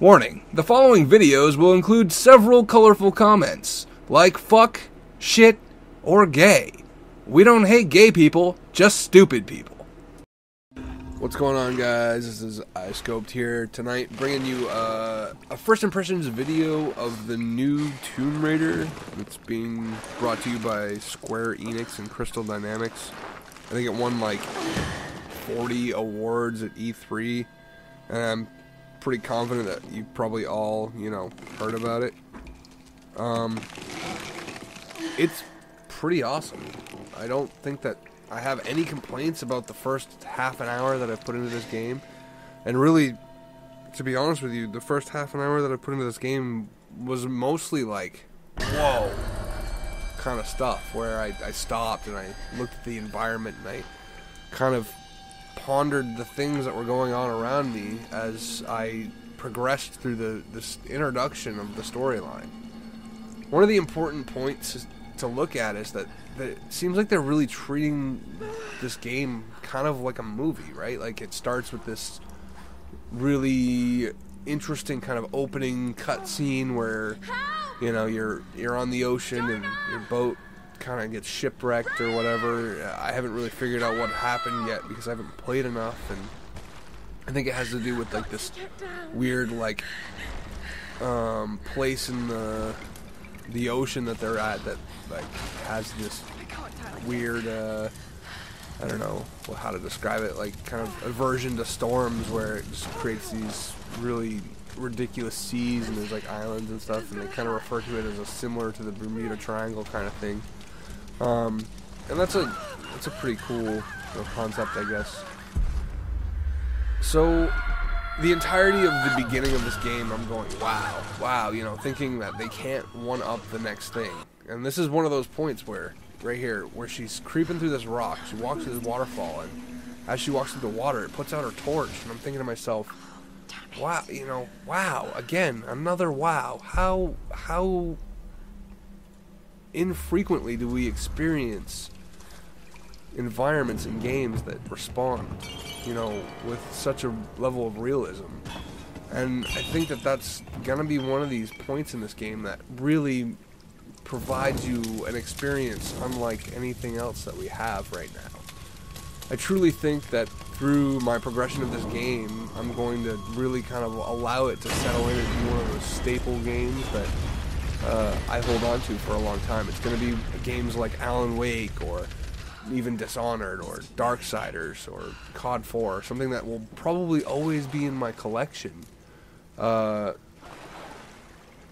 Warning, the following videos will include several colorful comments, like fuck, shit, or gay. We don't hate gay people, just stupid people. What's going on, guys? This is iScoped here tonight, bringing you a first impressions video of the new Tomb Raider. It's being brought to you by Square Enix and Crystal Dynamics. I think it won like 40 awards at E3, and I'm pretty confident that you probably all, heard about it. It's pretty awesome. I don't think that I have any complaints about the first half an hour that I've put into this game. And really, to be honest with you, the first half an hour that I put into this game was mostly like, whoa, kind of stuff, where I stopped and I looked at the environment and I kind of pondered the things that were going on around me as I progressed through this introduction of the storyline. One of the important points to look at is that it seems like they're really treating this game kind of like a movie, right? Like, it starts with this really interesting kind of opening cutscene where, you're on the ocean and your boat kind of gets shipwrecked or whatever. I haven't really figured out what happened yet because I haven't played enough, and I think it has to do with like this weird place in the ocean that they're at that like has this weird I don't know how to describe it, like kind of aversion to storms, where it just creates these really ridiculous seas and there's like islands and stuff, and they kind of refer to it as similar to the Bermuda Triangle kind of thing. And that's a pretty cool concept, I guess. So the entirety of the beginning of this game, I'm going, wow, thinking that they can't one-up the next thing. And this is one of those points where, right here, where she's creeping through this rock, she walks through this waterfall, and as she walks through the water, it puts out her torch, and I'm thinking to myself, wow, wow, again, another wow. How infrequently do we experience environments in games that respond, with such a level of realism? And I think that that's gonna be one of these points in this game that really provides you an experience unlike anything else that we have right now. I truly think that through my progression of this game, I'm going to really kind of allow it to settle in and be one of those staple games that I hold on to for a long time. It's going to be games like Alan Wake, or even Dishonored, or Darksiders, or COD 4, something that will probably always be in my collection as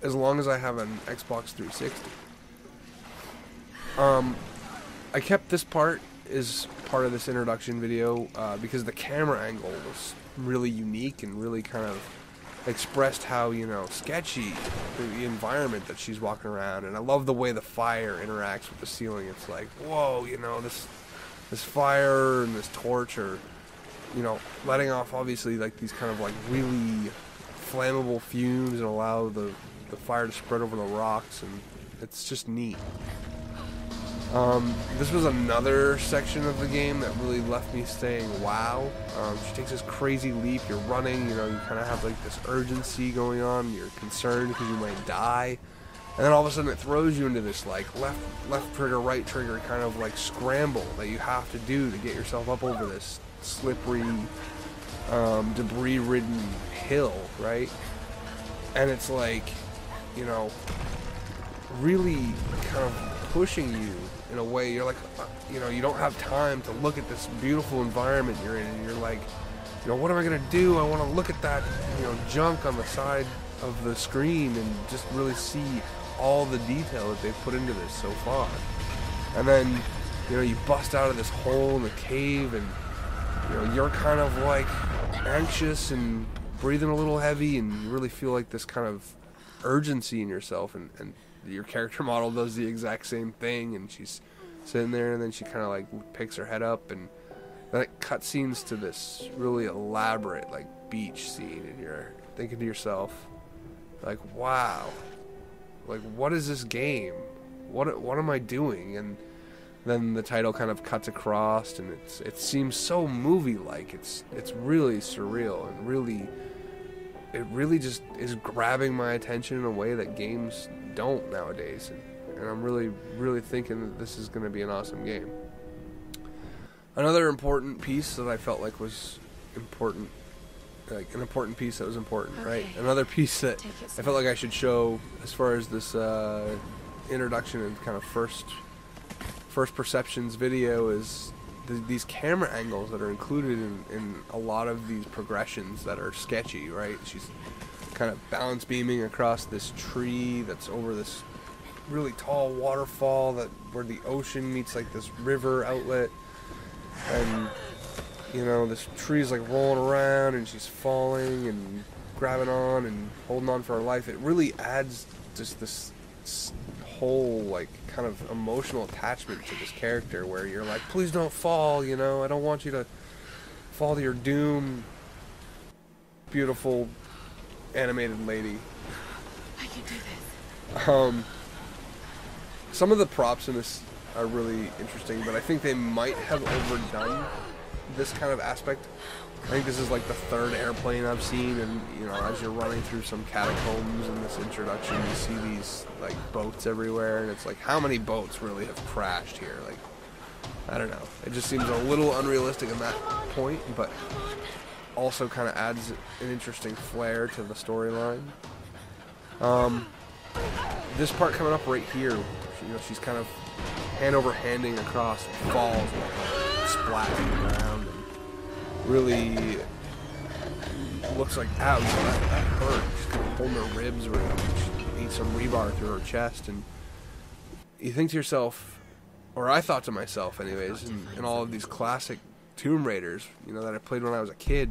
long as I have an Xbox 360. I kept this part as part of this introduction video because the camera angle was really unique and really kind of expressed how, sketchy the environment that she's walking around. And I love the way the fire interacts with the ceiling. It's like, whoa, this fire and this torch are, letting off obviously like these kind of like really flammable fumes and allow the fire to spread over the rocks, and it's just neat. This was another section of the game that really left me saying, wow. She takes this crazy leap, you're running, you kind of have like this urgency going on, you're concerned because you might die, and then all of a sudden it throws you into this like left trigger, right trigger kind of like scramble that you have to do to get yourself up over this slippery, debris-ridden hill, right? And it's like, really kind of pushing you in a way. You're like, you don't have time to look at this beautiful environment you're in, and you're like, what am I gonna do? I want to look at that, junk on the side of the screen and just really see all the detail that they've put into this so far. And then, you bust out of this hole in the cave, and you're kind of like anxious and breathing a little heavy, and you really feel like this kind of urgency in yourself, and your character model does the exact same thing, and she's sitting there, and then she kind of like picks her head up, and then it cutscenes to this really elaborate like beach scene, and you're thinking to yourself, like, wow, like, what is this game? What am I doing? And then the title kind of cuts across, and it seems so movie-like. It's really surreal and really it really just is grabbing my attention in a way that games don't nowadays. And I'm really thinking that this is going to be an awesome game. Another important piece that I felt like was important, like an important piece that was important, okay, right? Another piece that I felt like I should show as far as this introduction and kind of first perceptions video is these camera angles that are included in a lot of these progressions that are sketchy, right? She's kind of balance beaming across this tree that's over this really tall waterfall where the ocean meets like this river outlet, and you know, this tree's like rolling around and she's falling and grabbing on and holding on for her life. It really adds just this whole like kind of emotional attachment to this character where you're like, please don't fall, you know, I don't want you to fall to your doom, beautiful animated lady. I can do this. Some of the props in this are really interesting, but I think they might have overdone this kind of aspect. I think this is like the third airplane I've seen, and you know, as you're running through some catacombs in this introduction, you see these like boats everywhere, and it's like, how many boats really have crashed here? Like, I don't know. It just seems a little unrealistic at that point, but also kind of adds an interesting flair to the storyline. This part coming up right here, you know, she's kind of hand over handing across, and falls, and splats on the ground, and really looks like, ow, you know, that hurt. She's kind of holding her ribs, or she ate some rebar through her chest, and you think to yourself, or I thought to myself anyways, in all of these classic Tomb Raiders, you know, that I played when I was a kid,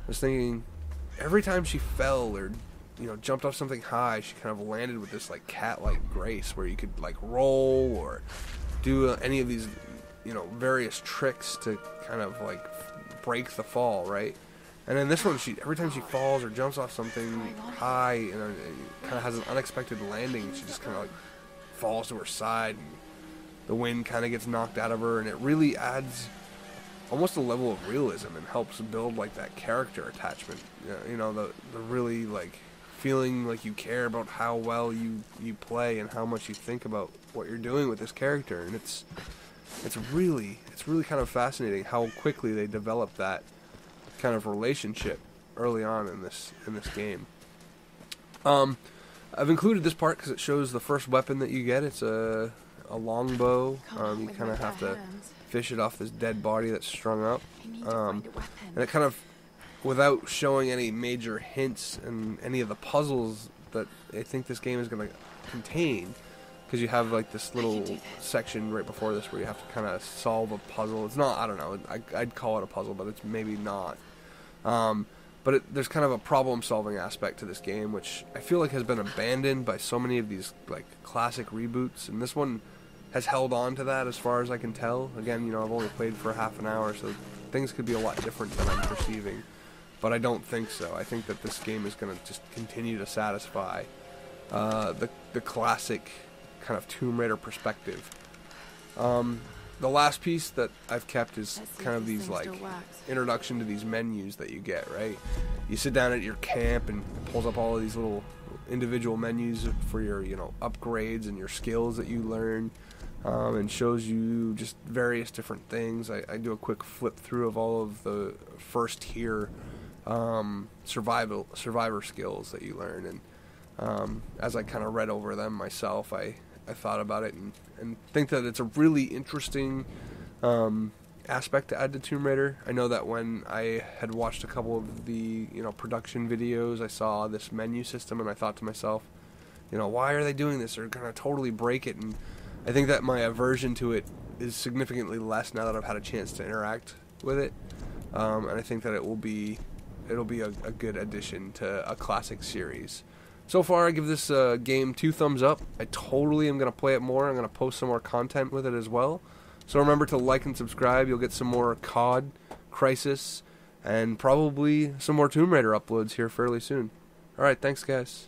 I was thinking, every time she fell or, you know, jumped off something high, she kind of landed with this like cat-like grace where you could like roll or do any of these, you know, various tricks to kind of like break the fall, right? And in this one, every time she falls or jumps off something high, you know, it kind of has an unexpected landing. She just kind of like falls to her side, and the wind kind of gets knocked out of her, and it really adds almost a level of realism and helps build like that character attachment. You know, the really like feeling like you care about how well you play and how much you think about what you're doing with this character, and it's really kind of fascinating how quickly they develop that kind of relationship early on in this game. I've included this part because it shows the first weapon that you get. It's a longbow. You kind of have to fish it off this dead body that's strung up, and it kind of, without showing any major hints and any of the puzzles that I think this game is going to contain, because you have like this little section right before this where you have to kind of solve a puzzle. It's not, I don't know, I'd call it a puzzle, but it's maybe not. But there's kind of a problem-solving aspect to this game, which I feel like has been abandoned by so many of these like classic reboots, and this one has held on to that as far as I can tell. Again, you know, I've only played for half an hour, so things could be a lot different than I'm perceiving. But I don't think so. I think that this game is going to just continue to satisfy the classic kind of Tomb Raider perspective. The last piece that I've kept is kind of these like introduction to these menus that you get, right? You sit down at your camp and it pulls up all of these little individual menus for your, you know, upgrades and your skills that you learn, and shows you just various different things. I do a quick flip through of all of the first tier survivor skills that you learn, and as I kind of read over them myself, I thought about it and think that it's a really interesting aspect to add to Tomb Raider. I know that when I had watched a couple of the, you know, production videos, I saw this menu system and I thought to myself, you know, why are they doing this? They're gonna totally break it. And I think that my aversion to it is significantly less now that I've had a chance to interact with it, and I think that it'll be a good addition to a classic series. So far, I give this game 2 thumbs up. I totally am going to play it more. I'm going to post some more content with it as well. So remember to like and subscribe. You'll get some more COD, Crisis, and probably some more Tomb Raider uploads here fairly soon. Alright, thanks guys.